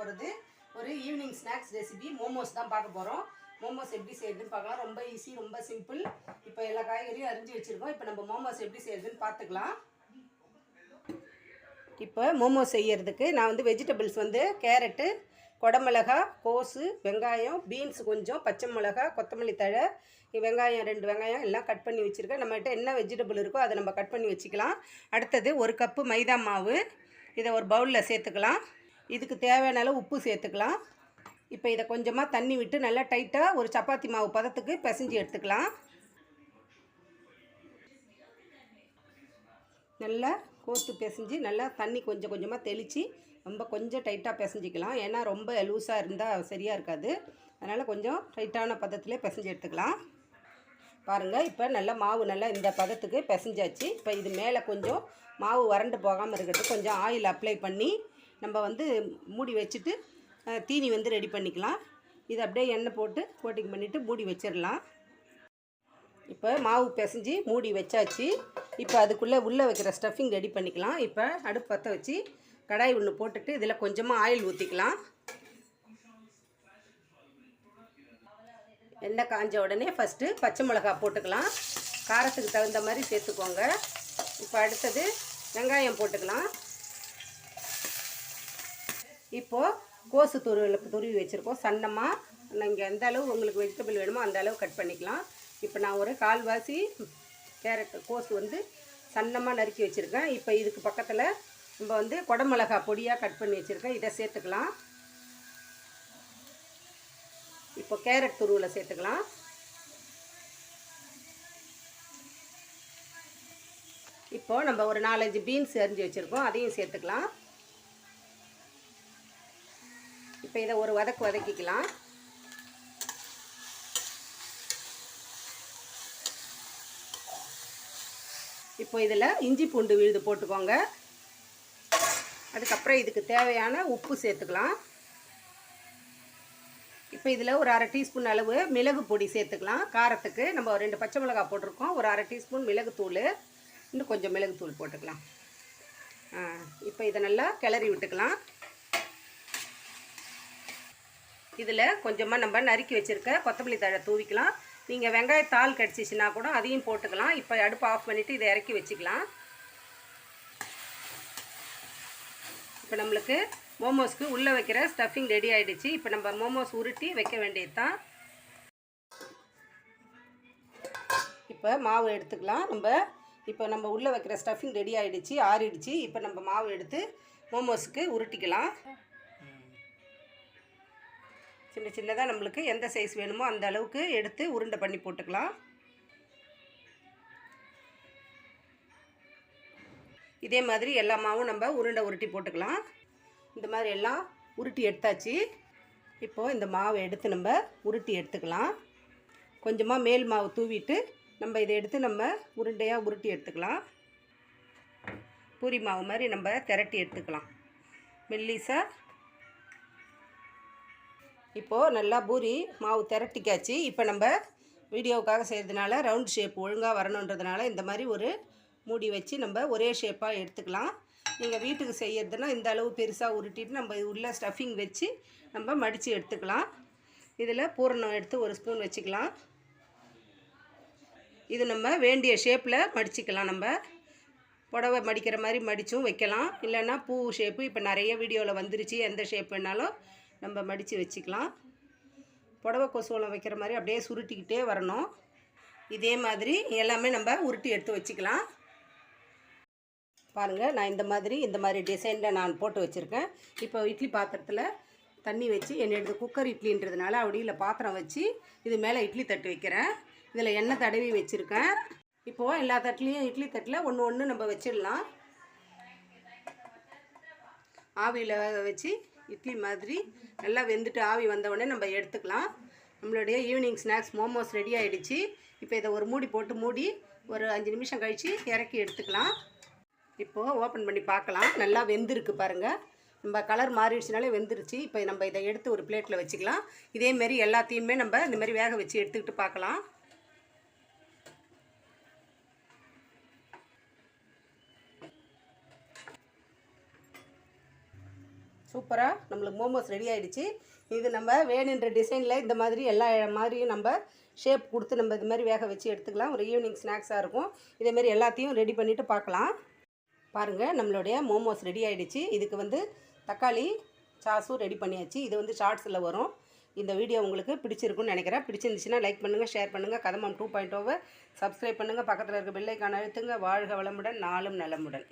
போகிறது ஒரு evening snacks recipe momos தான் பார்க்க போகிறோம். மோமோஸ் எப்படி செய்யறதுன்னு பார்க்கலாம். ரொம்ப ஈஸி, ரொம்ப சிம்பிள். இப்போ எல்லா காய்கறியும் அரிஞ்சு வச்சுருக்கோம். இப்போ நம்ம மோமோஸ் எப்படி செய்யறதுன்னு பார்த்துக்கலாம். இப்போ மோமோஸ் செய்யறதுக்கு நான் வந்து வெஜிடபிள்ஸ் வந்து கேரட்டு, கொடமிளகா, கோஸு, வெங்காயம், பீன்ஸ் கொஞ்சம், பச்சை மிளகா, கொத்தமல்லி தழை, வெங்காயம் 2 வெங்காயம் எல்லாம் கட் பண்ணி வச்சுருக்கேன். நம்மகிட்ட என்ன வெஜிடபிள் இருக்கோ அதை நம்ம கட் பண்ணி வச்சுக்கலாம். அடுத்தது 1 கப்பு மைதா மாவு, இதை ஒரு பவுலில் சேர்த்துக்கலாம். இதுக்கு தேவையான அளவு உப்பு சேர்த்துக்கலாம். இப்போ இதை கொஞ்சமாக தண்ணி விட்டு நல்லா டைட்டாக ஒரு சப்பாத்தி மாவு பதத்துக்கு பிசைஞ்சு எடுத்துக்கலாம். நல்லா கோர்த்து பிசைஞ்சு நல்லா தண்ணி கொஞ்சம் கொஞ்சமாக தெளித்து ரொம்ப கொஞ்சம் டைட்டாக பிசைஞ்சிக்கலாம். ஏன்னா ரொம்ப லூஸாக இருந்தால் சரியாக இருக்காது. அதனால் கொஞ்சம் டைட்டான பதத்திலே பிசைஞ்சு எடுத்துக்கலாம். பாருங்கள், இப்போ நல்லா மாவு நல்லா இந்த பதத்துக்கு பிசைஞ்சாச்சு. இப்போ இது மேலே கொஞ்சம் மாவு வறண்டு போகாமல் இருக்கிறதுக்கு கொஞ்சம் ஆயில் அப்ளை பண்ணி நம்ம வந்து மூடி வச்சுட்டு தீனி வந்து ரெடி பண்ணிக்கலாம். இது அப்படியே எண்ணெய் போட்டு கோட்டிங் பண்ணிவிட்டு மூடி வச்சிடலாம். இப்போ மாவு பிசைஞ்சு மூடி வச்சாச்சு. இப்போ அதுக்குள்ளே உள்ளே வைக்கிற ஸ்டஃபிங் ரெடி பண்ணிக்கலாம். இப்போ அடுப்பு பற்ற வச்சு கடாய் ஒன்று போட்டுட்டு இதில் கொஞ்சமாக ஆயில் ஊற்றிக்கலாம். எண்ணெய் காஞ்ச உடனே ஃபஸ்ட்டு பச்சை மிளகா போட்டுக்கலாம். காரத்துக்கு தகுந்த மாதிரி சேர்த்துக்கோங்க. இப்போ அடுத்தது வெங்காயம் போட்டுக்கலாம். இப்போது கோஸு துருவி வச்சுருக்கோம் சன்னமாக. நீங்கள் எந்த அளவு உங்களுக்கு வெஜிடபிள் வேணுமோ அந்த அளவு கட் பண்ணிக்கலாம். இப்போ நான் ஒரு கால்வாசி கேரட் கோஸு வந்து சன்னமாக நறுக்கி வச்சுருக்கேன். இப்போ இதுக்கு பக்கத்தில் நம்ம வந்து கொடமிளகா பொடியாக கட் பண்ணி வச்சுருக்கேன். இதை சேர்த்துக்கலாம். இப்போ கேரட் துருவில் சேர்த்துக்கலாம். இப்போ நம்ம ஒரு 4-5 பீன்ஸ் அரிஞ்சு வச்சுருக்கோம், அதையும் சேர்த்துக்கலாம். இப்போ இதை ஒரு வதக்கிக்கலாம். இப்போ இதில் இஞ்சி பூண்டு விழுது போட்டுக்கோங்க. அதுக்கப்புறம் இதுக்கு தேவையான உப்பு சேர்த்துக்கலாம். இப்போ இதில் ஒரு 1/2 டீஸ்பூன் அளவு மிளகு பொடி சேர்த்துக்கலாம். காரத்துக்கு நம்ம 2 பச்சை மிளகாய் போட்டிருக்கோம். ஒரு 1/2 டீஸ்பூன் மிளகுத்தூள், இன்னும் கொஞ்சம் மிளகுத்தூள் போட்டுக்கலாம். இப்போ இதை நல்லா கிளறி விட்டுக்கலாம். இதில் கொஞ்சமாக நம்ம நறுக்கி வச்சுருக்க கொத்தமல்லி தழை தூவிக்கலாம். நீங்கள் வெங்காயத்தாள் கிடச்சிச்சின்னா கூட அதையும் போட்டுக்கலாம். இப்போ அடுப்பு ஆஃப் பண்ணிவிட்டு இதை இறக்கி வச்சுக்கலாம். இப்போ நம்மளுக்கு மோமோஸ்க்கு உள்ளே வைக்கிற ஸ்டஃபிங் ரெடி ஆகிடுச்சு. இப்போ நம்ம மோமோஸ் உருட்டி வைக்க வேண்டியது தான். இப்போ மாவு எடுத்துக்கலாம். இப்போ நம்ம உள்ளே வைக்கிற ஸ்டஃபிங் ரெடி ஆகிடுச்சு, ஆறிடுச்சு. இப்போ நம்ம மாவு எடுத்து மோமோஸுக்கு உருட்டிக்கலாம். சின்ன சின்னதாக நம்மளுக்கு எந்த சைஸ் வேணுமோ அந்த அளவுக்கு எடுத்து உருண்டை பண்ணி போட்டுக்கலாம். இதே மாதிரி எல்லா மாவும் நம்ம உருட்டி போட்டுக்கலாம். இந்த மாதிரி எல்லாம் உருட்டி எடுத்தாச்சு. இப்போது இந்த மாவை எடுத்து நம்ம உருட்டி எடுத்துக்கலாம். கொஞ்சமாக மேல் மாவு தூவிட்டு நம்ம இதை எடுத்து நம்ம உருண்டையாக உருட்டி எடுத்துக்கலாம். பூரி மாவு மாதிரி நம்ம திரட்டி எடுத்துக்கலாம் மெல்லிசாக. இப்போது நல்லா பூரி மாவு திரட்டிக்காச்சு. இப்போ நம்ம வீடியோவுக்காக செய்கிறதுனால ரவுண்ட் ஷேப் ஒழுங்காக வரணுன்றதுனால இந்த மாதிரி ஒரு மூடி வச்சு நம்ம ஒரே ஷேப்பாக எடுத்துக்கலாம். நீங்கள் வீட்டுக்கு செய்கிறதுனா இந்த அளவு பெருசாக உருட்டிட்டு நம்ம உள்ள ஸ்டஃபிங் வச்சு நம்ம மடித்து எடுத்துக்கலாம். இதில் பூரணம் எடுத்து 1 ஸ்பூன் வச்சுக்கலாம். இது நம்ம வேண்டிய ஷேப்பில் மடிச்சிக்கலாம். நம்ம புடவை மடிக்கிற மாதிரி மடித்தும் வைக்கலாம். இல்லைன்னா பூ ஷேப்பு இப்போ நிறைய வீடியோவில் வந்துருச்சு. எந்த ஷேப் வேணாலும் நம்ம மடித்து வச்சுக்கலாம். புடவை கொசுவலம் வைக்கிற மாதிரி அப்படியே சுருட்டிக்கிட்டே வரணும். இதே மாதிரி எல்லாமே நம்ம உருட்டி எடுத்து வச்சுக்கலாம். பாருங்கள், நான் இந்த மாதிரி டிசைனில் நான் போட்டு வச்சுருக்கேன். இப்போ இட்லி பாத்திரத்தில் தண்ணி வச்சு என்னோடது குக்கர் இட்லின்றதுனால அப்படியில் பாத்திரம் வச்சு இது மேலே இட்லி தட்டு வைக்கிறேன். இதில் எண்ணெய் தடவி வச்சுருக்கேன். இப்போது எல்லா தட்டுலேயும் இட்லி தட்டில் ஒன்று நம்ம வச்சிடலாம். ஆவியில் வச்சு இட்லி மாதிரி நல்லா வெந்துட்டு ஆவி வந்தவுடனே நம்ம எடுத்துக்கலாம். நம்மளுடைய ஈவினிங் ஸ்நாக்ஸ் மோமோஸ் ரெடி ஆகிடுச்சு. இப்போ இதை ஒரு மூடி போட்டு மூடி ஒரு 5 நிமிஷம் கழித்து இறக்கி எடுத்துக்கலாம். இப்போது ஓப்பன் பண்ணி பார்க்கலாம். நல்லா வெந்திருக்கு பாருங்கள். நம்ம கலர் மாறிடுச்சுனாலே வெந்துருச்சு. இப்போ நம்ம இதை எடுத்து ஒரு பிளேட்டில் வச்சுக்கலாம். இதேமாரி எல்லாத்தையுமே நம்ம இந்தமாதிரி வேக வச்சு எடுத்துக்கிட்டு பார்க்கலாம். சூப்பராக நம்மளுக்கு மோமோஸ் ரெடி ஆகிடுச்சு. இது நம்ம வேணுன்ற டிசைனில் இந்த மாதிரி எல்லா மாதிரியும் நம்ம ஷேப் கொடுத்து நம்ம இது மாதிரி வேக வச்சு எடுத்துக்கலாம். ஒரு ஈவினிங் ஸ்நாக்ஸாக இருக்கும். இதேமாரி எல்லாத்தையும் ரெடி பண்ணிவிட்டு பார்க்கலாம். பாருங்கள், நம்மளுடைய மோமோஸ் ரெடி ஆகிடுச்சு. இதுக்கு வந்து தக்காளி சாஸும் ரெடி பண்ணியாச்சு. இது வந்து ஷார்ட்ஸில் வரும். இந்த வீடியோ உங்களுக்கு பிடிச்சிருக்குன்னு நினைக்கிறேன். பிடிச்சிருந்துச்சுன்னா லைக் பண்ணுங்கள், ஷேர் பண்ணுங்கள். கதம்பம் 2.0 சப்ஸ்கிரைப் பண்ணுங்கள். பக்கத்தில் இருக்க பெல் ஐகானை அழுத்துங்க. வாழ்க வளமுடன், நாளும் நலமுடன்.